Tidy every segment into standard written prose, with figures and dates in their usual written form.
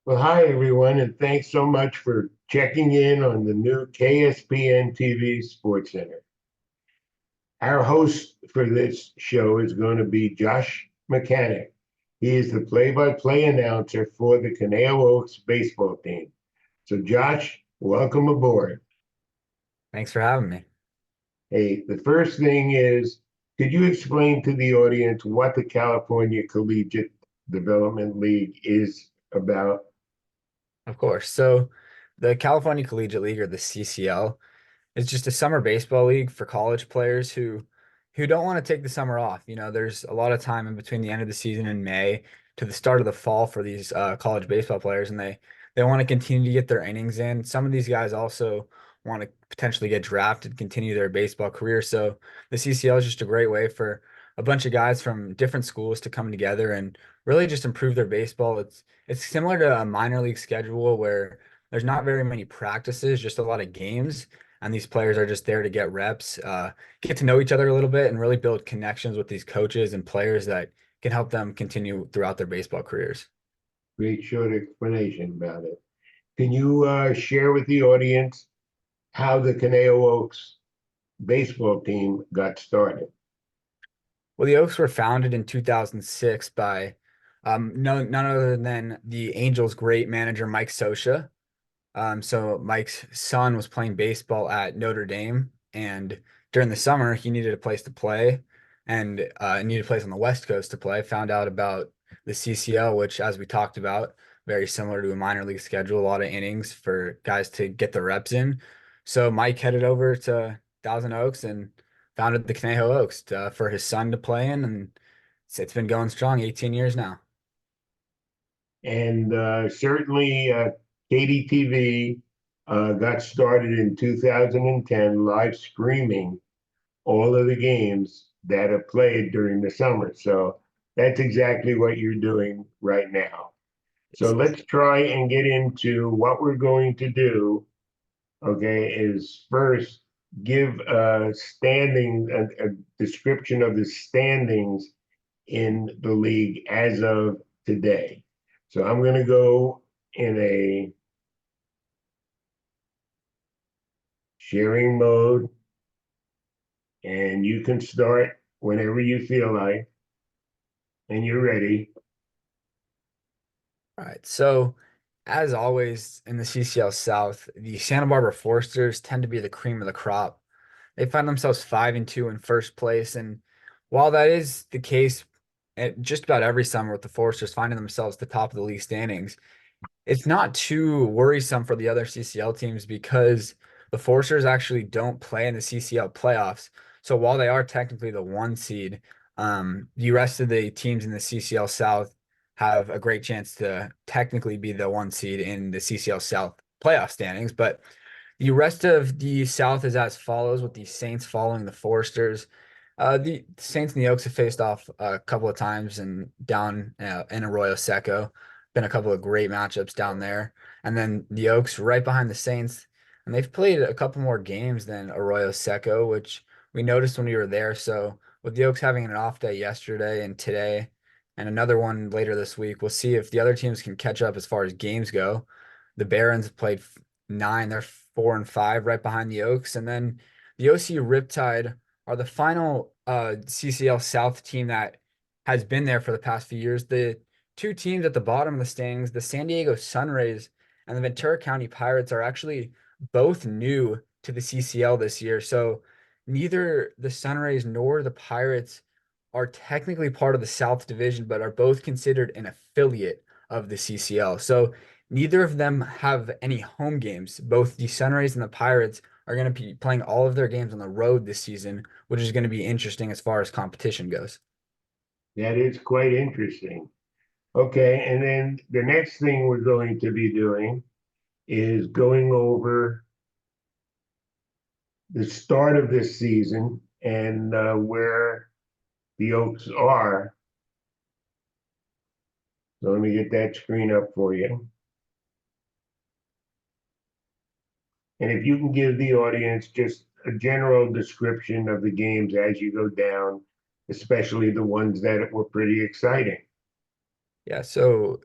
Well, hi everyone, and thanks so much for checking in on the new KSPN TV Sports Center. Our host for this show is going to be Josh Mechanic. He is the play-by-play announcer for the Caneo Oaks baseball team. So, Josh, welcome aboard. Thanks for having me. Hey, the first thing is, could you explain to the audience what the California Collegiate Development League is about? Of course. So, the California Collegiate League, or the CCL, is just a summer baseball league for college players who don't want to take the summer off. There's a lot of time in between the end of the season in May to the start of the fall for these college baseball players, and they want to continue to get their innings in. Some of these guys also want to potentially get drafted, continue their baseball career. So the CCL is just a great way for a bunch of guys from different schools to come together and really just improve their baseball. It's similar to a minor league schedule where there's not very many practices, just a lot of games, and these players are just there to get reps, get to know each other a little bit, and really build connections with these coaches and players that can help them continue throughout their baseball careers. Great short explanation about it. Can you share with the audience how the Caneo Oaks baseball team got started? Well, the Oaks were founded in 2006 by none other than the Angels' great manager, Mike Scioscia. So Mike's son was playing baseball at Notre Dame, and during the summer, he needed a place to play and needed a place on the West Coast to play. Found out about the CCL, which, as we talked about, very similar to a minor league schedule, a lot of innings for guys to get the reps in. So Mike headed over to Thousand Oaks and founded the Conejo Oaks for his son to play in, and it's been going strong, 18 years now. And certainly, KDTV got started in 2010, live streaming all of the games that are played during the summer. So that's exactly what you're doing right now. So let's try and get into what we're going to do. Okay, is first give a description of the standings in the league as of today. So I'm going to go in a sharing mode, and you can start whenever you feel like, and you're ready. All right. So, as always in the CCL South, the Santa Barbara Foresters tend to be the cream of the crop. They find themselves 5-2 in first place, and while that is the case at just about every summer with the Foresters finding themselves at the top of the league standings, it's not too worrisome for the other CCL teams because the Forcers actually don't play in the CCL playoffs. So while they are technically the one seed, the rest of the teams in the CCL South have a great chance to technically be the one seed in the CCL South playoff standings. But the rest of the South is as follows, with the Saints following the Foresters. The Saints and the Oaks have faced off a couple of times and down in Arroyo Seco. Been a couple of great matchups down there. And then the Oaks right behind the Saints. And they've played a couple more games than Arroyo Seco, which we noticed when we were there. So with the Oaks having an off day yesterday and today, and another one later this week, we'll see if the other teams can catch up as far as games go. The Barons have played nine, they're 4-5 right behind the Oaks. And then the OC Riptide are the final CCL South team that has been there for the past few years. The two teams at the bottom of the standings, the San Diego Sunrays and the Ventura County Pirates, are actually both new to the CCL this year. So neither the Sunrays nor the Pirates are technically part of the South Division, but are both considered an affiliate of the CCL. So neither of them have any home games. Both the Sunrays and the Pirates are going to be playing all of their games on the road this season, which is going to be interesting as far as competition goes. That is quite interesting. Okay, and then the next thing we're going to be doing is going over the start of this season and where the Oaks are. So let me get that screen up for you. And if you can give the audience just a general description of the games as you go down, especially the ones that were pretty exciting. Yeah, so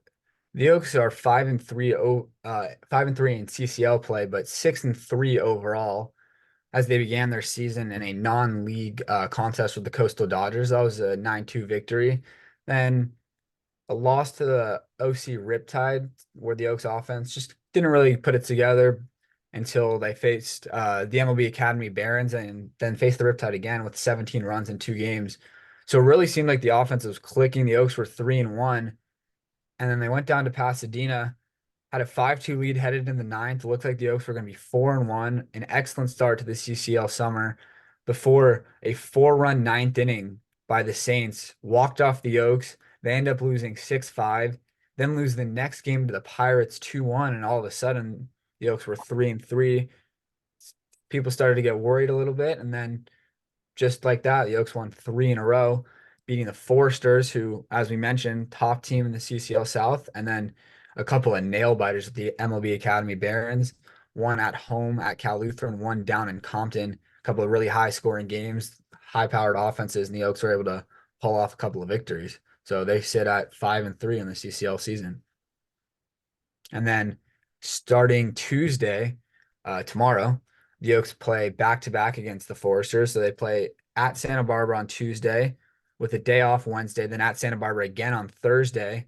The Oaks are 5-3 5-3 in CCL play, but 6-3 overall as they began their season in a non-league contest with the Coastal Dodgers. That was a 9-2 victory. Then a loss to the OC Riptide, where the Oaks offense just didn't really put it together until they faced the MLB Academy Barons and then faced the Riptide again with 17 runs in 2 games. So it really seemed like the offense was clicking. The Oaks were 3-1, and then they went down to Pasadena, had a 5-2 lead headed in the ninth. It looked like the Oaks were going to be 4-1, an excellent start to the CCL summer before a 4-run ninth inning by the Saints walked off the Oaks. They end up losing 6-5, then lose the next game to the Pirates 2-1, and all of a sudden the Oaks were 3-3. People started to get worried a little bit, and then just like that, the Oaks won 3 in a row, beating the Foresters, who, as we mentioned, top team in the CCL South, and then a couple of nail biters at the MLB Academy Barons, one at home at Cal Lutheran, one down in Compton. A couple of really high scoring games, high powered offenses, and the Oaks were able to pull off a couple of victories. So they sit at 5-3 in the CCL season. And then starting Tuesday, tomorrow, the Oaks play back to back against the Foresters. So they play at Santa Barbara on Tuesday with a day off Wednesday, then at Santa Barbara again on Thursday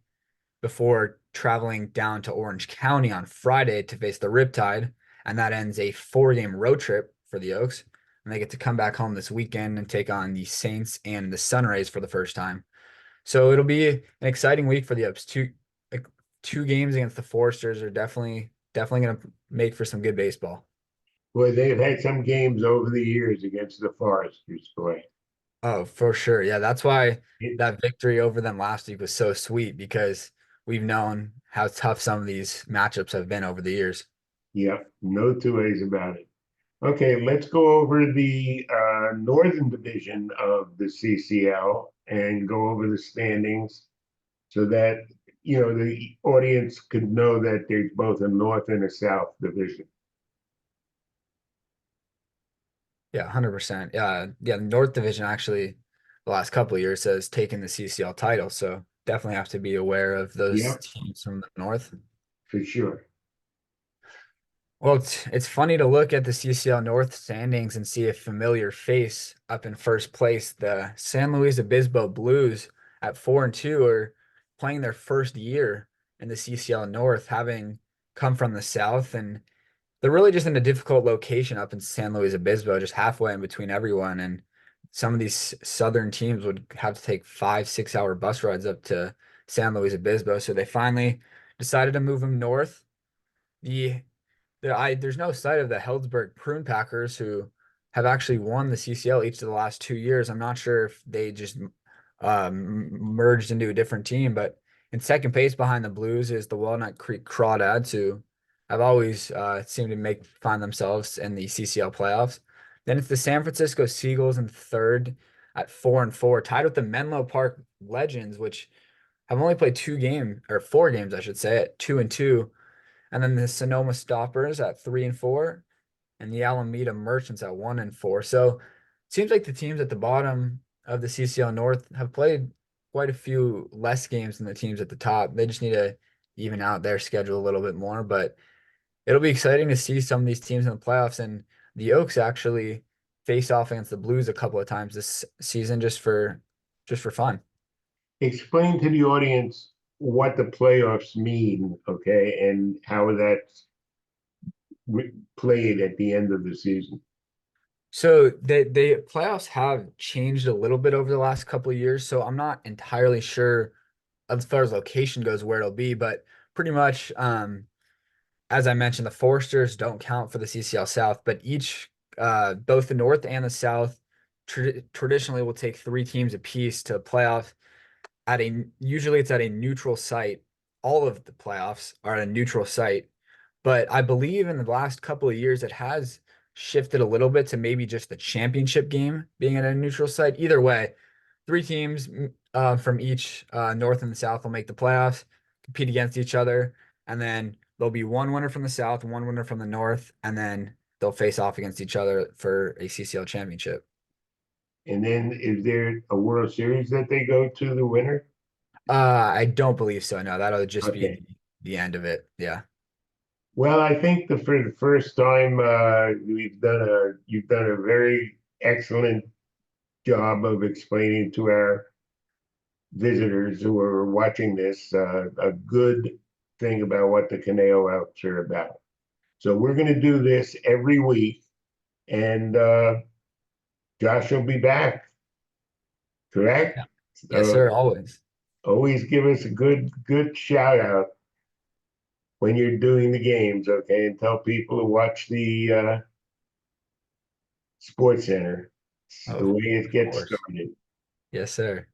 before traveling down to Orange County on Friday to face the Riptide. And that ends a 4-game road trip for the Oaks. And they get to come back home this weekend and take on the Saints and the Sunrays for the first time. So it'll be an exciting week for the Oaks. Two games against the Foresters are definitely going to make for some good baseball. Boy, they've had some games over the years against the Foresters, boy. Oh, for sure. Yeah, that's why It, that victory over them last week was so sweet because we've known how tough some of these matchups have been over the years. yeah, no two ways about it. Okay, let's go over the Northern Division of the CCL and go over the standings so that the audience could know that there's both a North and a South division. Yeah, 100%. Yeah, the North Division actually the last couple of years has taken the CCL title, so definitely have to be aware of those Yeah, teams from the North. for sure. Well, it's funny to look at the CCL North standings and see a familiar face up in first place. The San Luis Obispo Blues at 4-2 are playing their first year in the CCL North, having come from the South, and they're really just in a difficult location up in San Luis Obispo, just halfway in between everyone. And some of these southern teams would have to take 5, 6 hour bus rides up to San Luis Obispo. So they finally decided to move them north. The there's no sight of the Healdsburg Prune Packers, who have actually won the CCL each of the last 2 years. I'm not sure if they just merged into a different team, but in second place behind the Blues is the Walnut Creek Crawdads, who have always seemed to find themselves in the CCL playoffs. Then it's the San Francisco Seagulls in third at 4-4, tied with the Menlo Park Legends, which have only played 2 games or 4 games, I should say, at 2-2. And then the Sonoma Stoppers at 3-4, and the Alameda Merchants at 1-4. So it seems like the teams at the bottom of the CCL North have played quite a few less games than the teams at the top. They just need to even out their schedule a little bit more. But it'll be exciting to see some of these teams in the playoffs. And the Oaks actually face off against the Blues a couple of times this season just for fun. Explain to the audience what the playoffs mean, okay, and how that's played at the end of the season. So the playoffs have changed a little bit over the last couple of years, so I'm not entirely sure as far as location goes where it'll be, but pretty much as I mentioned, the Foresters don't count for the CCL South, but each both the North and the South traditionally will take 3 teams apiece to playoffs at a usually it's at a neutral site. All of the playoffs are at a neutral site, but I believe in the last couple of years it has shifted a little bit to maybe just the championship game being at a neutral site. Either way, 3 teams from each North and the South will make the playoffs, compete against each other, and then there'll be one winner from the South, one winner from the North, and then they'll face off against each other for a CCL championship. And then is there a World Series that they go to the winner? I don't believe so. No, that'll just be Okay. the end of it. Yeah. Well, I think for the first time, you've done a very excellent job of explaining to our visitors who are watching this a good thing about what the Caneo Alps are about. So we're going to do this every week, and Josh will be back, correct? Yeah. Yes, So sir. Always. always give us a good shout out when you're doing the games, okay? And tell people to watch the Sports Center. It's the Of way it gets course. started. Yes, sir.